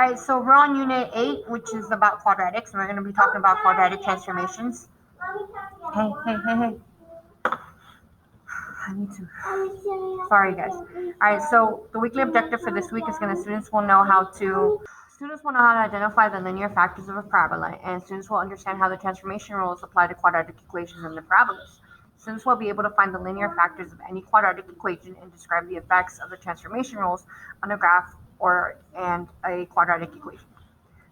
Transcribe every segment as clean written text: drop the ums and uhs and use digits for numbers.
All right, so we're on Unit 8, which is about quadratics, and we're going to be talking about quadratic transformations. Hey. I need to. Sorry, guys. All right, so the weekly objective for this week is going to students will know how to identify the linear factors of a parabola, and students will understand how the transformation rules apply to quadratic equations and the parabolas. Students will be able to find the linear factors of any quadratic equation and describe the effects of the transformation rules on a graph and a quadratic equation.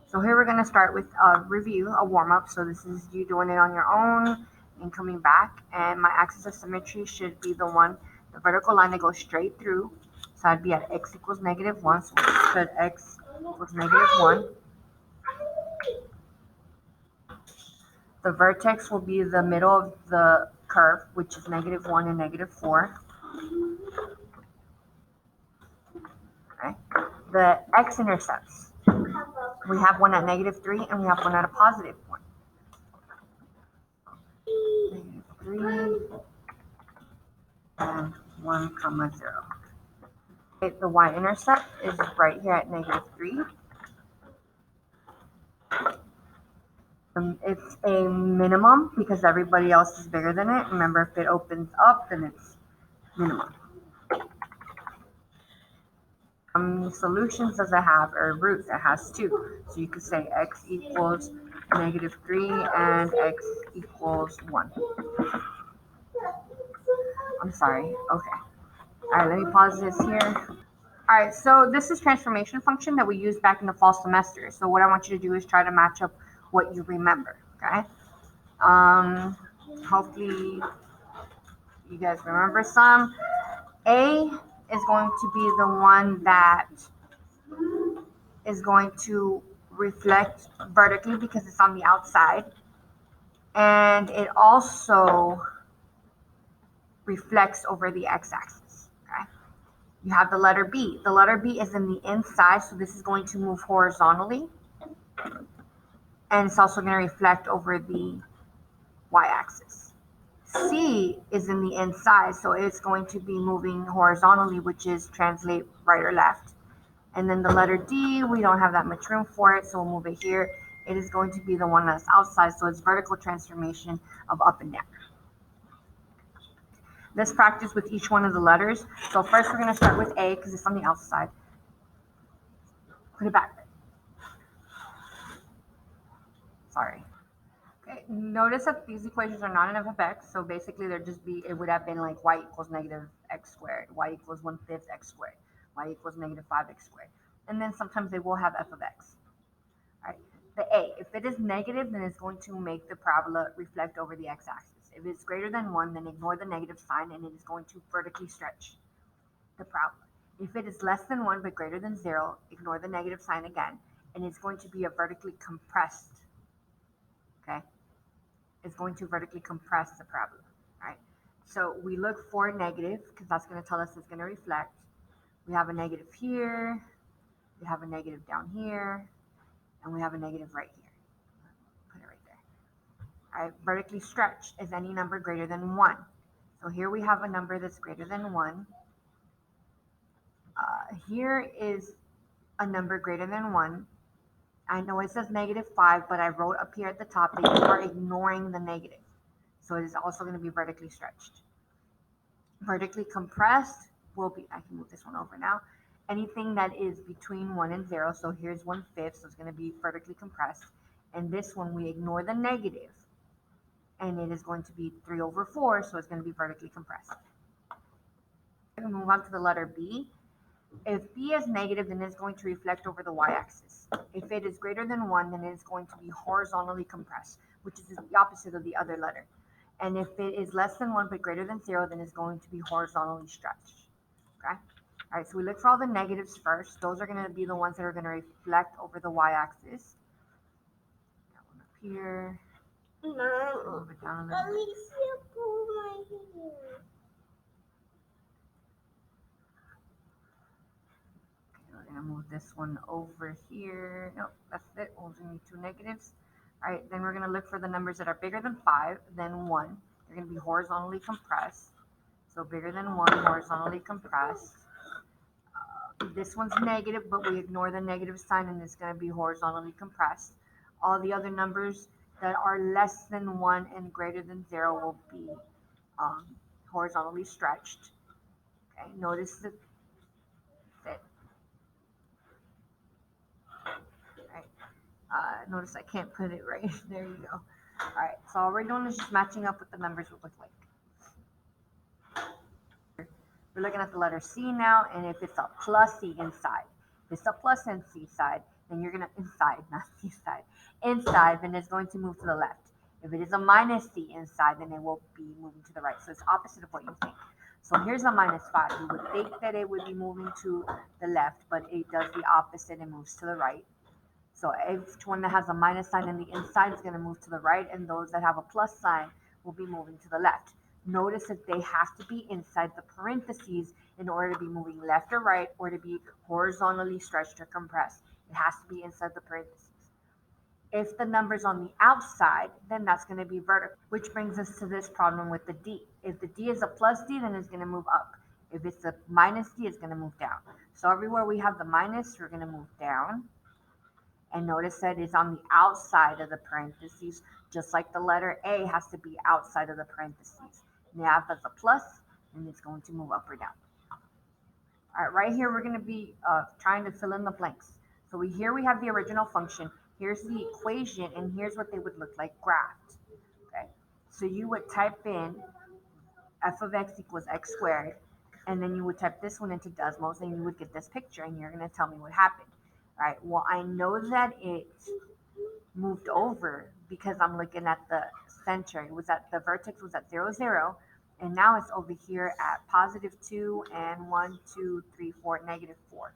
So here we're going to start with a review, a warm-up. So this is you doing it on your own and coming back. And my axis of symmetry should be the vertical line that goes straight through. So I'd be at x equals -1. So we should x equals -1. The vertex will be the middle of the curve, which is -1 and -4. Okay. The x-intercepts. We have one at -3 and we have one at a +1. -3 and 1, 0. Okay, the y-intercept is right here at -3. It's a minimum because everybody else is bigger than it. Remember, if it opens up, then it's minimum. How many solutions does it have, or roots? It has 2. So you could say x equals -3 and x equals 1. I'm sorry. Okay. All right, let me pause this here. All right, so this is transformation function that we used back in the fall semester. So what I want you to do is try to match up what you remember, okay? Hopefully you guys remember some. A is going to be the one that is going to reflect vertically because it's on the outside. And it also reflects over the x-axis, okay? You have the letter B. The letter B is in the inside, so this is going to move horizontally. And it's also going to reflect over the y-axis. C is in the inside, so it's going to be moving horizontally, which is translate right or left. And then the letter D, we don't have that much room for it, so we'll move it here. It is going to be the one that's outside, so it's vertical transformation of up and down. Let's practice with each one of the letters. So first we're going to start with A because it's on the outside. Put it back. Sorry. Okay, notice that these equations are not in f of x, so basically it would have been like y equals -x squared, y equals 1/5 x squared, y equals -5x squared. And then sometimes they will have f of x. All right, the A, if it is negative, then it's going to make the parabola reflect over the x-axis. If it's greater than 1, then ignore the negative sign and it is going to vertically stretch the parabola. If it is less than 1 but greater than 0, ignore the negative sign again, and it's going to be a vertically compressed, okay? It's going to vertically compress the parabola, right? So we look for negative because that's going to tell us it's going to reflect. We have a negative here, we have a negative down here, and we have a negative right here. Put it right there. All right, vertically stretch is any number greater than 1. So here we have a number that's greater than 1. Here is a number greater than 1. I know it says -5, but I wrote up here at the top that you are ignoring the negative. So it is also going to be vertically stretched. Vertically compressed will be, I can move this one over now, anything that is between 1 and 0. So here's 1/5, so it's going to be vertically compressed. And this one, we ignore the negative, and it is going to be 3/4, so it's going to be vertically compressed. We move on to the letter B. If B is negative, then it's going to reflect over the y-axis. If it is greater than 1, then it's going to be horizontally compressed, which is the opposite of the other letter. And if it is less than 1 but greater than 0, then it's going to be horizontally stretched. Okay? All right, so we look for all the negatives first. Those are going to be the ones that are going to reflect over the y-axis. That one up here. Move it down a little bit. We're going to move this one over here. Nope, that's it. Only need 2 negatives. All right, then we're going to look for the numbers that are bigger than 5, then 1. They're going to be horizontally compressed. So bigger than 1, horizontally compressed. This one's negative, but we ignore the negative sign and it's going to be horizontally compressed. All the other numbers that are less than 1 and greater than 0 will be um, horizontally stretched. Okay, notice the fit. Right. Notice I can't put it right. There you go. All right, so all we're doing is just matching up what the numbers would look like. We're looking at the letter C now, and if it's a plus C inside, if it's a plus in C side, then you're gonna inside, not C side, inside, then it's going to move to the left. If it is a minus C inside, then it will be moving to the right. So it's opposite of what you think. So here's a minus 5. You would think that it would be moving to the left, but it does the opposite and moves to the right. So each one that has a minus sign in the inside is going to move to the right, and those that have a plus sign will be moving to the left. Notice that they have to be inside the parentheses in order to be moving left or right or to be horizontally stretched or compressed. It has to be inside the parentheses. If the number's on the outside, then that's going to be vertical, which brings us to this problem with the D. If the D is a plus D, then it's going to move up. If it's a minus D, it's going to move down. So everywhere we have the minus, we're going to move down. And notice that it's on the outside of the parentheses, just like the letter A has to be outside of the parentheses. Now, if that's a plus, then it's going to move up or down. All right, right here, we're going to be trying to fill in the blanks. So here we have the original function. Here's the equation, and here's what they would look like graphed. Okay, so you would type in f of x equals x squared, and then you would type this one into Desmos, and you would get this picture, and you're going to tell me what happened. All right, well, I know that it moved over because I'm looking at the center. It was at the vertex was at 0, 0, and now it's over here at positive 2 and 1, 2, 3, 4, negative 4.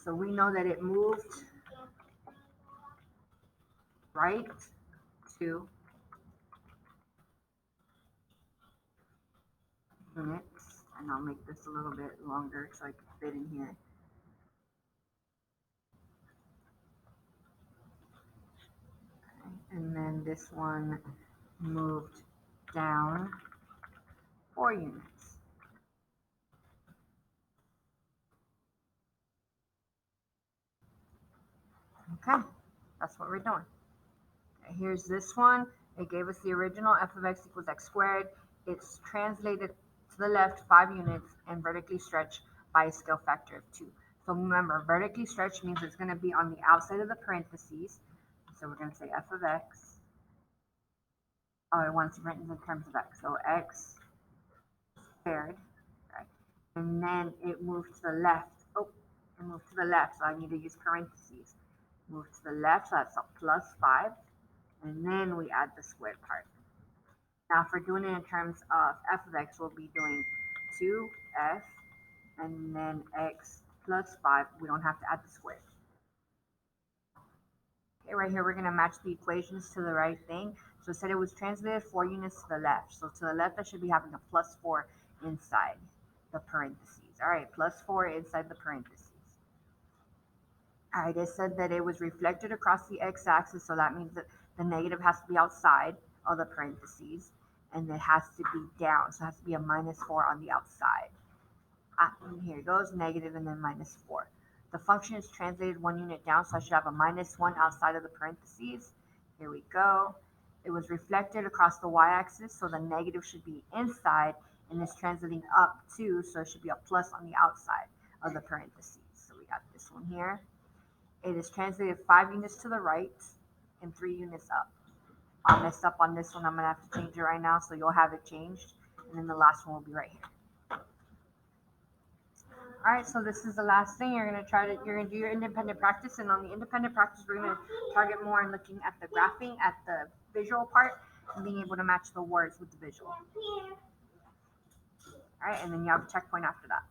So we know that it moved right 2 units, and I'll make this a little bit longer so I can fit in here. Okay. And then this one moved down 4 units. Okay, that's what we're doing. Okay, here's this one. It gave us the original f of x equals x squared. It's translated to the left 5 units and vertically stretched by a scale factor of 2. So remember, vertically stretched means it's going to be on the outside of the parentheses. So we're going to say f of x. Oh, it wants written in terms of x. So x squared. Right? And then it moved to the left. Oh, it moved to the left, so I need to use parentheses. Move to the left, so that's a plus 5. And then we add the squared part. Now, if we're doing it in terms of f of x, we'll be doing 2f and then x plus 5. We don't have to add the square. Okay, right here, we're going to match the equations to the right thing. So it said it was translated 4 units to the left. So to the left, I should be having a plus 4 inside the parentheses. All right, plus 4 inside the parentheses. All right, it said that it was reflected across the x-axis, so that means that the negative has to be outside of the parentheses, and it has to be down, so it has to be a minus 4 on the outside. And here it goes, negative and then minus 4. The function is translated 1 unit down, so I should have a minus 1 outside of the parentheses. Here we go. It was reflected across the y-axis, so the negative should be inside, and it's translating up too, so it should be a plus on the outside of the parentheses. So we got this one here. It is translated 5 units to the right and 3 units up. I messed up on this one. I'm going to have to change it right now, so you'll have it changed. And then the last one will be right here. All right, so this is the last thing. You're going to do your independent practice. And on the independent practice, we're going to target more on looking at the graphing, at the visual part, and being able to match the words with the visual. All right, and then you have a checkpoint after that.